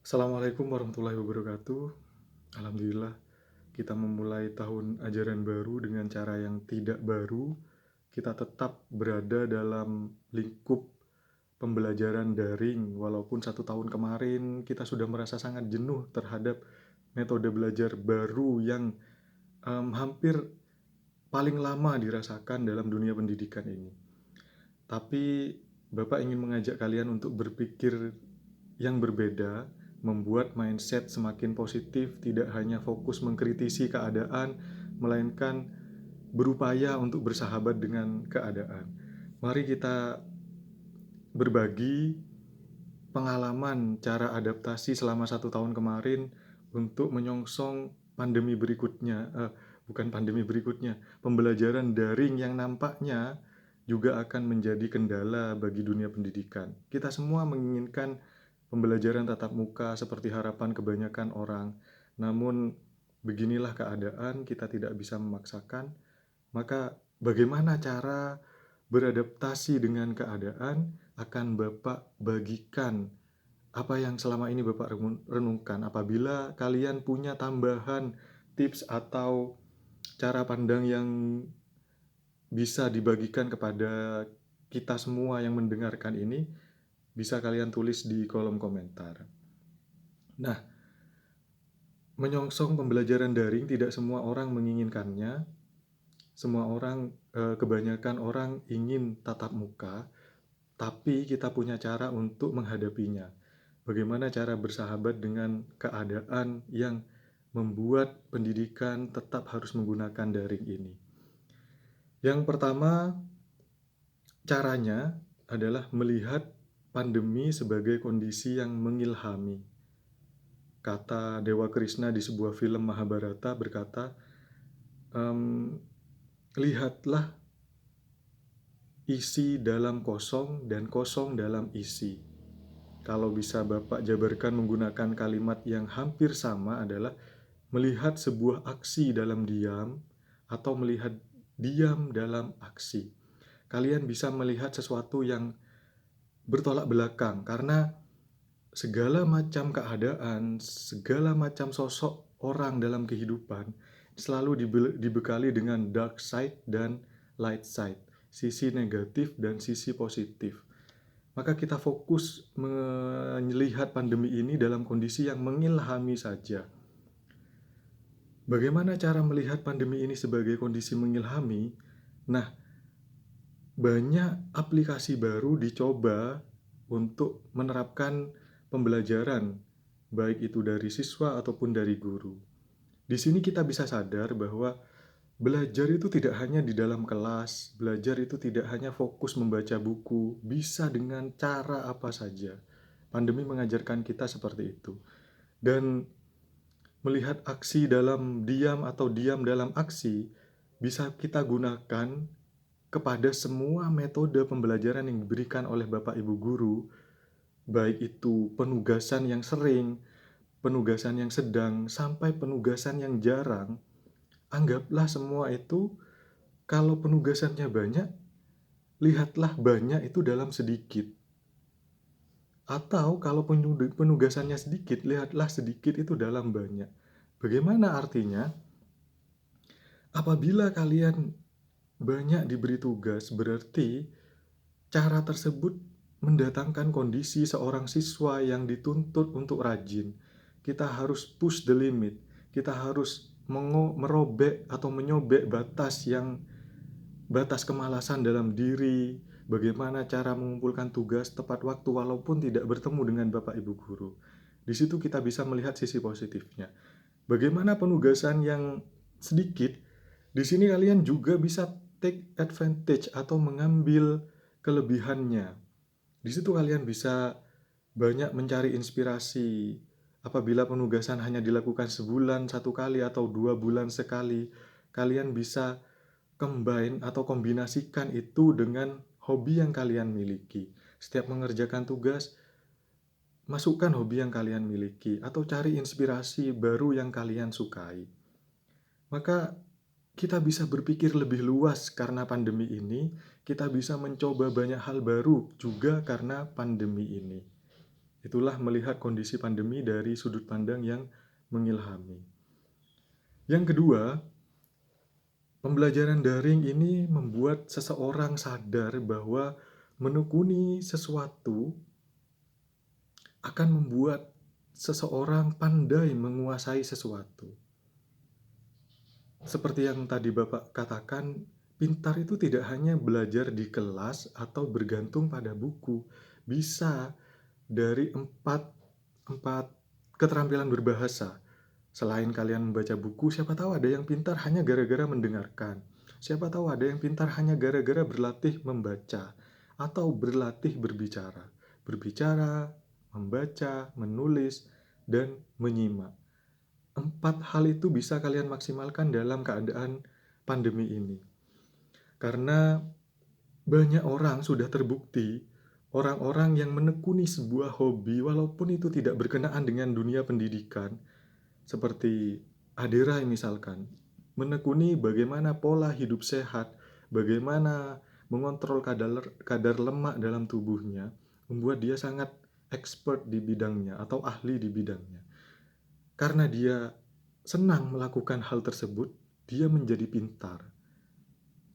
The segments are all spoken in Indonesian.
Assalamualaikum warahmatullahi wabarakatuh. Alhamdulillah, kita memulai tahun ajaran baru dengan cara yang tidak baru. Kita tetap berada dalam lingkup pembelajaran daring, walaupun 1 tahun kemarin kita sudah merasa sangat jenuh terhadap metode belajar baru yang hampir paling lama dirasakan dalam dunia pendidikan ini. Tapi Bapak ingin mengajak kalian untuk berpikir yang berbeda, membuat mindset semakin positif, tidak hanya fokus mengkritisi keadaan, melainkan berupaya untuk bersahabat dengan keadaan. Mari kita berbagi pengalaman cara adaptasi selama 1 tahun kemarin untuk menyongsong pandemi berikutnya, bukan pandemi berikutnya, pembelajaran daring yang nampaknya juga akan menjadi kendala bagi dunia pendidikan. Kita semua menginginkan pembelajaran tatap muka seperti harapan kebanyakan orang, namun beginilah keadaan, kita tidak bisa memaksakan. Maka bagaimana cara beradaptasi dengan keadaan akan Bapak bagikan apa yang selama ini Bapak renungkan. Apabila kalian punya tambahan tips atau cara pandang yang bisa dibagikan kepada kita semua yang mendengarkan ini, bisa kalian tulis di kolom komentar. Nah, menyongsong pembelajaran daring tidak semua orang menginginkannya. Semua orang, kebanyakan orang ingin tatap muka, tapi kita punya cara untuk menghadapinya. Bagaimana cara bersahabat dengan keadaan yang membuat pendidikan tetap harus menggunakan daring ini. Yang pertama, caranya adalah melihat pandemi sebagai kondisi yang mengilhami. Kata Dewa Krishna di sebuah film Mahabharata berkata, lihatlah isi dalam kosong dan kosong dalam isi. Kalau bisa Bapak jabarkan menggunakan kalimat yang hampir sama adalah melihat sebuah aksi dalam diam atau melihat diam dalam aksi. Kalian bisa melihat sesuatu yang bertolak belakang karena segala macam keadaan, segala macam sosok orang dalam kehidupan selalu dibekali dengan dark side dan light side, sisi negatif dan sisi positif. Maka kita fokus melihat pandemi ini dalam kondisi yang mengilhami saja. Bagaimana cara melihat pandemi ini sebagai kondisi mengilhami? Nah, banyak aplikasi baru dicoba untuk menerapkan pembelajaran, baik itu dari siswa ataupun dari guru. Di sini kita bisa sadar bahwa belajar itu tidak hanya di dalam kelas, belajar itu tidak hanya fokus membaca buku, bisa dengan cara apa saja. Pandemi mengajarkan kita seperti itu. Dan melihat aksi dalam diam atau diam dalam aksi bisa kita gunakan kepada semua metode pembelajaran yang diberikan oleh Bapak Ibu guru, baik itu penugasan yang sering, penugasan yang sedang, sampai penugasan yang jarang. Anggaplah semua itu, kalau penugasannya banyak, lihatlah banyak itu dalam sedikit. Atau kalau penugasannya sedikit, lihatlah sedikit itu dalam banyak. Bagaimana artinya? Apabila kalian banyak diberi tugas, berarti cara tersebut mendatangkan kondisi seorang siswa yang dituntut untuk rajin. Kita harus push the limit. Kita harus merobek atau menyobek batas kemalasan dalam diri. Bagaimana cara mengumpulkan tugas tepat waktu walaupun tidak bertemu dengan Bapak Ibu guru. Di situ kita bisa melihat sisi positifnya. Bagaimana penugasan yang sedikit, di sini kalian juga bisa take advantage atau mengambil kelebihannya. Di situ kalian bisa banyak mencari inspirasi. Apabila penugasan hanya dilakukan sebulan 1 kali atau 2 bulan sekali, kalian bisa combine atau kombinasikan itu dengan hobi yang kalian miliki. Setiap mengerjakan tugas, masukkan hobi yang kalian miliki atau cari inspirasi baru yang kalian sukai. Maka kita bisa berpikir lebih luas karena pandemi ini, kita bisa mencoba banyak hal baru juga karena pandemi ini. Itulah melihat kondisi pandemi dari sudut pandang yang mengilhami. Yang kedua, pembelajaran daring ini membuat seseorang sadar bahwa menekuni sesuatu akan membuat seseorang pandai menguasai sesuatu. Seperti yang tadi Bapak katakan, pintar itu tidak hanya belajar di kelas atau bergantung pada buku. Bisa dari empat keterampilan berbahasa. Selain kalian membaca buku, siapa tahu ada yang pintar hanya gara-gara mendengarkan. Siapa tahu ada yang pintar hanya gara-gara berlatih membaca atau berlatih berbicara. Berbicara, membaca, menulis, dan menyimak. 4 hal itu bisa kalian maksimalkan dalam keadaan pandemi ini. Karena banyak orang sudah terbukti, orang-orang yang menekuni sebuah hobi walaupun itu tidak berkenaan dengan dunia pendidikan, seperti Aderai misalkan, menekuni bagaimana pola hidup sehat, bagaimana mengontrol kadar lemak dalam tubuhnya, membuat dia sangat expert di bidangnya atau ahli di bidangnya. Karena dia senang melakukan hal tersebut, dia menjadi pintar.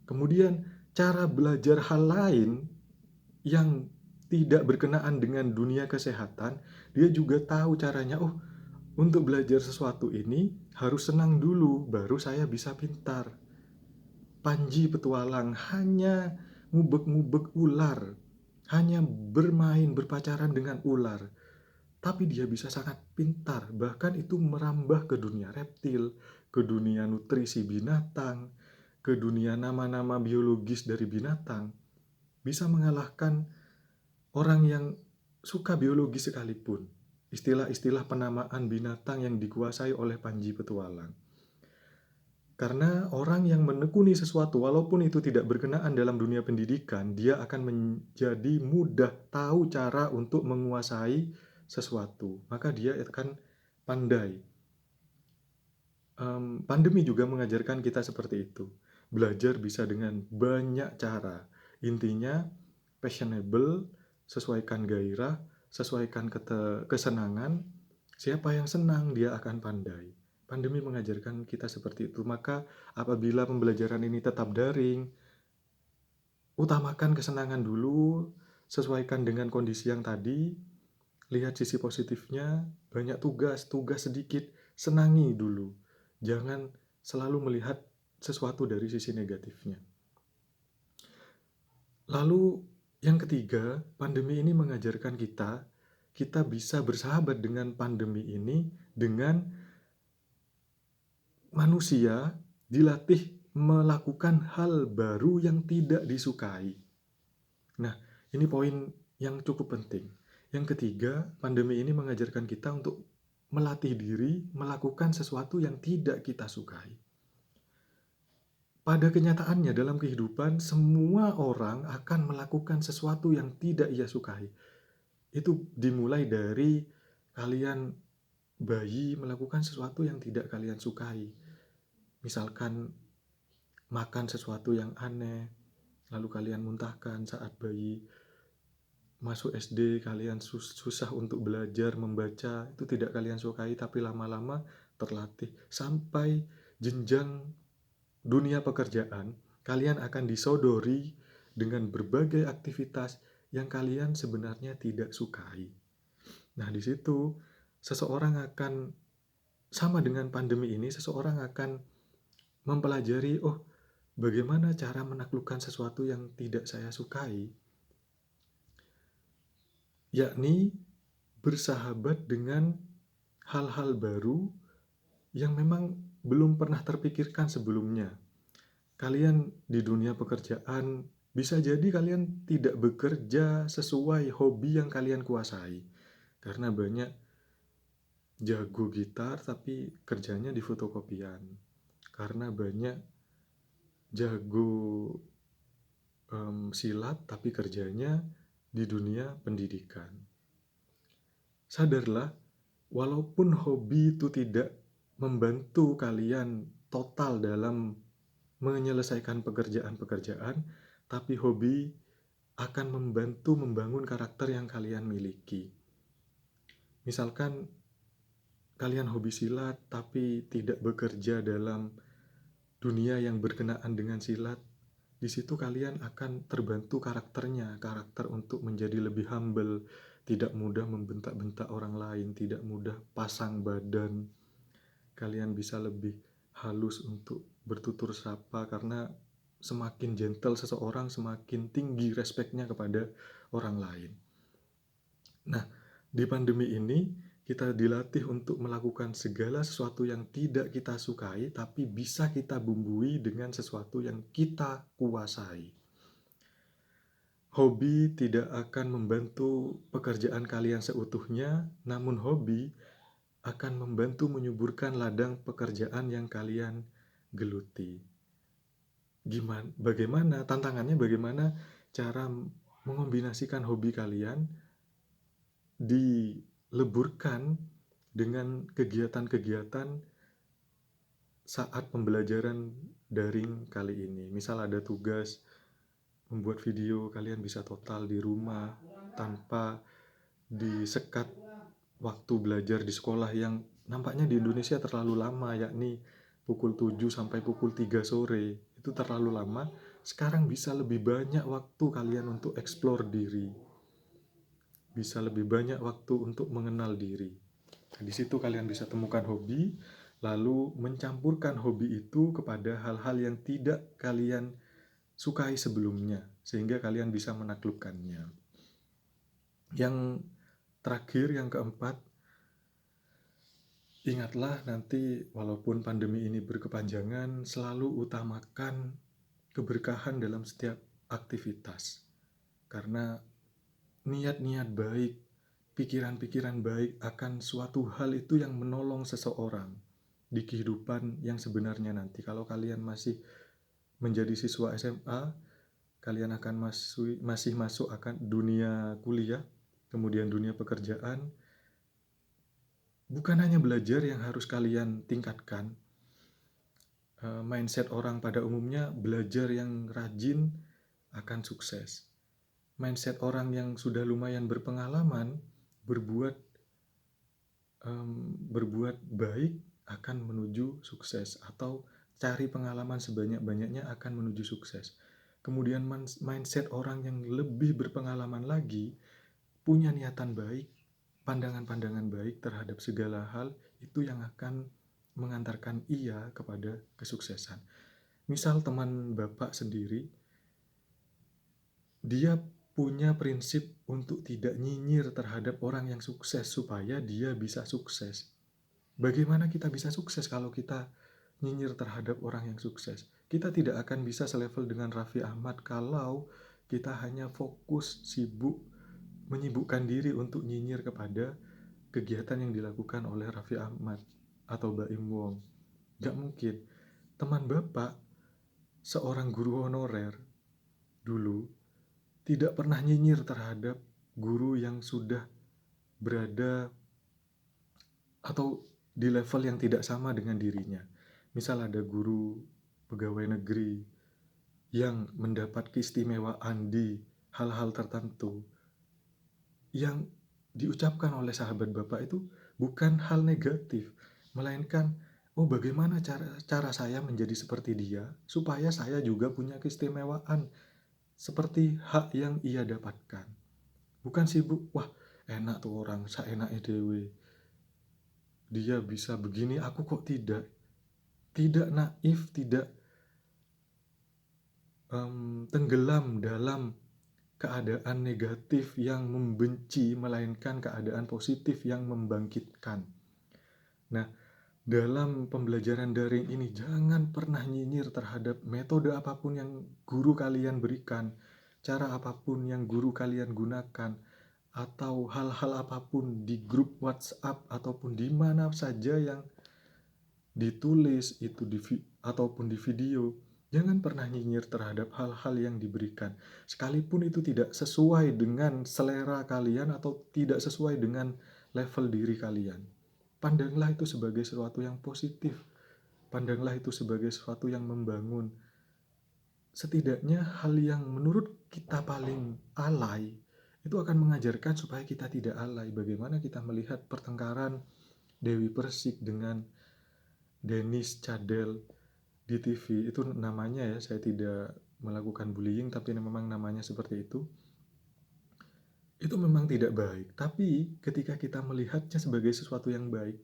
Kemudian cara belajar hal lain yang tidak berkenaan dengan dunia kesehatan, dia juga tahu caranya. Oh, untuk belajar sesuatu ini harus senang dulu, baru saya bisa pintar. Panji petualang hanya ngubek-ngubek ular, hanya bermain berpacaran dengan ular. Tapi dia bisa sangat pintar, bahkan itu merambah ke dunia reptil, ke dunia nutrisi binatang, ke dunia nama-nama biologis dari binatang. Bisa mengalahkan orang yang suka biologi sekalipun. Istilah-istilah penamaan binatang yang dikuasai oleh Panji Petualang. Karena orang yang menekuni sesuatu, walaupun itu tidak berkenaan dalam dunia pendidikan, dia akan menjadi mudah tahu cara untuk menguasai sesuatu. Maka dia akan pandai. Pandemi juga mengajarkan kita seperti itu. Belajar bisa dengan banyak cara. Intinya, fashionable, sesuaikan gairah, sesuaikan kesenangan. Siapa yang senang, dia akan pandai. Pandemi mengajarkan kita seperti itu. Maka apabila pembelajaran ini tetap daring, utamakan kesenangan dulu, sesuaikan dengan kondisi yang tadi, lihat sisi positifnya, banyak tugas sedikit, senangi dulu. Jangan selalu melihat sesuatu dari sisi negatifnya. Lalu yang ketiga, pandemi ini mengajarkan kita bisa bersahabat dengan pandemi ini dengan manusia dilatih melakukan hal baru yang tidak disukai. Nah, ini poin yang cukup penting. Yang ketiga, pandemi ini mengajarkan kita untuk melatih diri melakukan sesuatu yang tidak kita sukai. Pada kenyataannya dalam kehidupan, semua orang akan melakukan sesuatu yang tidak ia sukai. Itu dimulai dari kalian bayi melakukan sesuatu yang tidak kalian sukai. Misalkan makan sesuatu yang aneh, lalu kalian muntahkan saat bayi. Masuk SD kalian susah untuk belajar membaca, itu tidak kalian sukai, tapi lama-lama terlatih. Sampai jenjang dunia pekerjaan, kalian akan disodori dengan berbagai aktivitas yang kalian sebenarnya tidak sukai. Nah, di situ seseorang akan, sama dengan pandemi ini, seseorang akan mempelajari, oh, bagaimana cara menaklukkan sesuatu yang tidak saya sukai, yakni bersahabat dengan hal-hal baru yang memang belum pernah terpikirkan sebelumnya. Kalian di dunia pekerjaan, bisa jadi kalian tidak bekerja sesuai hobi yang kalian kuasai. Karena banyak jago gitar tapi kerjanya di fotokopian. Karena banyak jago silat tapi kerjanya di dunia pendidikan. Sadarlah, walaupun hobi itu tidak membantu kalian total dalam menyelesaikan pekerjaan-pekerjaan, tapi hobi akan membantu membangun karakter yang kalian miliki. Misalkan kalian hobi silat tapi tidak bekerja dalam dunia yang berkenaan dengan silat, di situ kalian akan terbantu karakternya, karakter untuk menjadi lebih humble, tidak mudah membentak-bentak orang lain, tidak mudah pasang badan. Kalian bisa lebih halus untuk bertutur sapa karena semakin gentle seseorang, semakin tinggi respeknya kepada orang lain. Nah, di pandemi ini kita dilatih untuk melakukan segala sesuatu yang tidak kita sukai, tapi bisa kita bumbui dengan sesuatu yang kita kuasai. Hobi tidak akan membantu pekerjaan kalian seutuhnya, namun hobi akan membantu menyuburkan ladang pekerjaan yang kalian geluti. Bagaimana tantangannya, bagaimana cara mengombinasikan hobi kalian dileburkan dengan kegiatan-kegiatan saat pembelajaran daring kali ini. Misal ada tugas membuat video, kalian bisa total di rumah tanpa disekat waktu belajar di sekolah yang nampaknya di Indonesia terlalu lama, yakni pukul 7 sampai pukul 3 sore. Itu terlalu lama. Sekarang bisa lebih banyak waktu kalian untuk explore diri. Bisa lebih banyak waktu untuk mengenal diri. Nah, di situ kalian bisa temukan hobi, lalu mencampurkan hobi itu kepada hal-hal yang tidak kalian sukai sebelumnya, sehingga kalian bisa menaklukkannya. Yang terakhir, yang keempat, ingatlah nanti walaupun pandemi ini berkepanjangan, selalu utamakan keberkahan dalam setiap aktivitas. Karena niat-niat baik, pikiran-pikiran baik akan suatu hal itu yang menolong seseorang di kehidupan yang sebenarnya nanti. Kalau kalian masih menjadi siswa SMA, kalian akan masih masuk akan dunia kuliah, kemudian dunia pekerjaan. Bukan hanya belajar yang harus kalian tingkatkan. Mindset orang pada umumnya belajar yang rajin akan sukses. Mindset orang yang sudah lumayan berpengalaman berbuat baik akan menuju sukses, atau cari pengalaman sebanyak-banyaknya akan menuju sukses. Kemudian mindset orang yang lebih berpengalaman lagi punya niatan baik, pandangan-pandangan baik terhadap segala hal, itu yang akan mengantarkan ia kepada kesuksesan. Misal teman Bapak sendiri, dia punya prinsip untuk tidak nyinyir terhadap orang yang sukses supaya dia bisa sukses. Bagaimana kita bisa sukses kalau kita nyinyir terhadap orang yang sukses? Kita tidak akan bisa selevel dengan Raffi Ahmad kalau kita hanya fokus sibuk menyibukkan diri untuk nyinyir kepada kegiatan yang dilakukan oleh Raffi Ahmad atau Baim Wong. Gak mungkin. Teman Bapak, seorang guru honorer dulu, tidak pernah nyinyir terhadap guru yang sudah berada atau di level yang tidak sama dengan dirinya. Misal ada guru pegawai negeri yang mendapat keistimewaan di hal-hal tertentu, yang diucapkan oleh sahabat Bapak itu bukan hal negatif, melainkan bagaimana cara saya menjadi seperti dia supaya saya juga punya keistimewaan seperti hak yang ia dapatkan. Bukan sibuk, wah enak tuh orang, saenake dewe, dia bisa begini, aku kok tidak. Tidak naif, tidak tenggelam dalam keadaan negatif yang membenci, melainkan keadaan positif yang membangkitkan. Nah, dalam pembelajaran daring ini jangan pernah nyinyir terhadap metode apapun yang guru kalian berikan, cara apapun yang guru kalian gunakan, atau hal-hal apapun di grup WhatsApp ataupun di mana saja yang ditulis itu ataupun di video. Jangan pernah nyinyir terhadap hal-hal yang diberikan, sekalipun itu tidak sesuai dengan selera kalian atau tidak sesuai dengan level diri kalian. Pandanglah itu sebagai sesuatu yang positif. Pandanglah itu sebagai sesuatu yang membangun. Setidaknya hal yang menurut kita paling alay, Itu akan mengajarkan supaya kita tidak alay. Bagaimana kita melihat pertengkaran Dewi Persik dengan Dennis Cadel di TV. Itu namanya ya, saya tidak melakukan bullying, tapi memang namanya seperti itu. Itu memang tidak baik. Tapi ketika kita melihatnya sebagai sesuatu yang baik,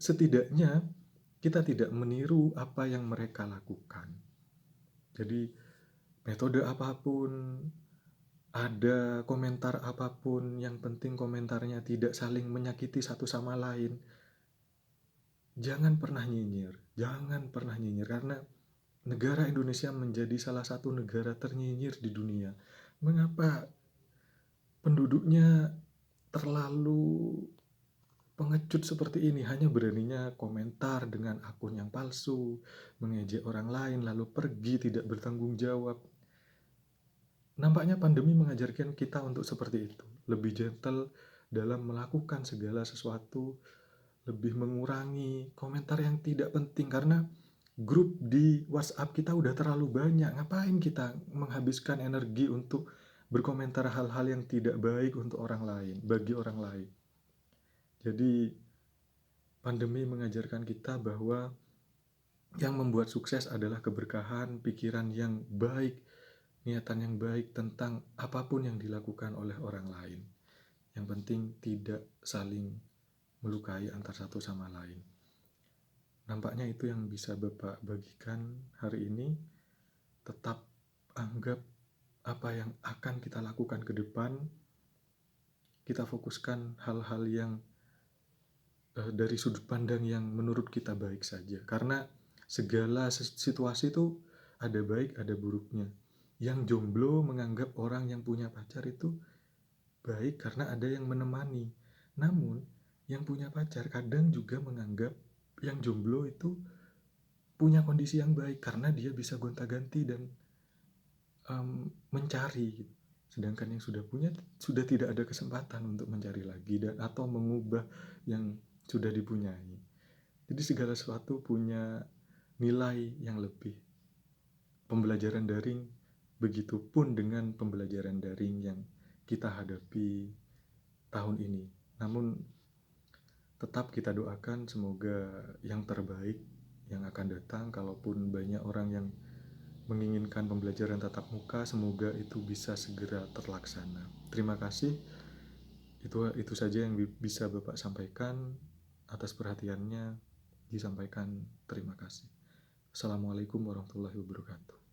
setidaknya kita tidak meniru apa yang mereka lakukan. Jadi metode apapun, ada komentar apapun, yang penting komentarnya tidak saling menyakiti satu sama lain. Jangan pernah nyinyir, karena negara Indonesia menjadi salah satu negara ternyinyir di dunia. Mengapa penduduknya terlalu pengecut seperti ini, hanya beraninya komentar dengan akun yang palsu, mengejek orang lain, lalu pergi tidak bertanggung jawab. Nampaknya pandemi mengajarkan kita untuk seperti itu, lebih gentle dalam melakukan segala sesuatu, lebih mengurangi komentar yang tidak penting, karena grup di WhatsApp kita udah terlalu banyak. Ngapain kita menghabiskan energi untuk berkomentar hal-hal yang tidak baik untuk orang lain, bagi orang lain. Jadi pandemi mengajarkan kita bahwa yang membuat sukses adalah keberkahan, pikiran yang baik, niatan yang baik tentang apapun yang dilakukan oleh orang lain. Yang penting tidak saling melukai antar satu sama lain. Nampaknya itu yang bisa Bapak bagikan hari ini. Tetap anggap apa yang akan kita lakukan ke depan, kita fokuskan hal-hal yang dari sudut pandang yang menurut kita baik saja. Karena segala situasi itu ada baik, ada buruknya. Yang jomblo menganggap orang yang punya pacar itu baik karena ada yang menemani. Namun, yang punya pacar kadang juga menganggap yang jomblo itu punya kondisi yang baik karena dia bisa gonta-ganti dan mencari. Sedangkan yang sudah punya sudah tidak ada kesempatan untuk mencari lagi dan atau mengubah yang sudah dipunyai. Jadi segala sesuatu punya nilai yang lebih. Pembelajaran daring, begitupun dengan pembelajaran daring yang kita hadapi tahun ini. Namun tetap kita doakan semoga yang terbaik yang akan datang. Kalaupun banyak orang yang menginginkan pembelajaran tatap muka, semoga itu bisa segera terlaksana. Terima kasih. Itu saja yang bisa Bapak sampaikan. Atas perhatiannya disampaikan terima kasih. Assalamualaikum warahmatullahi wabarakatuh.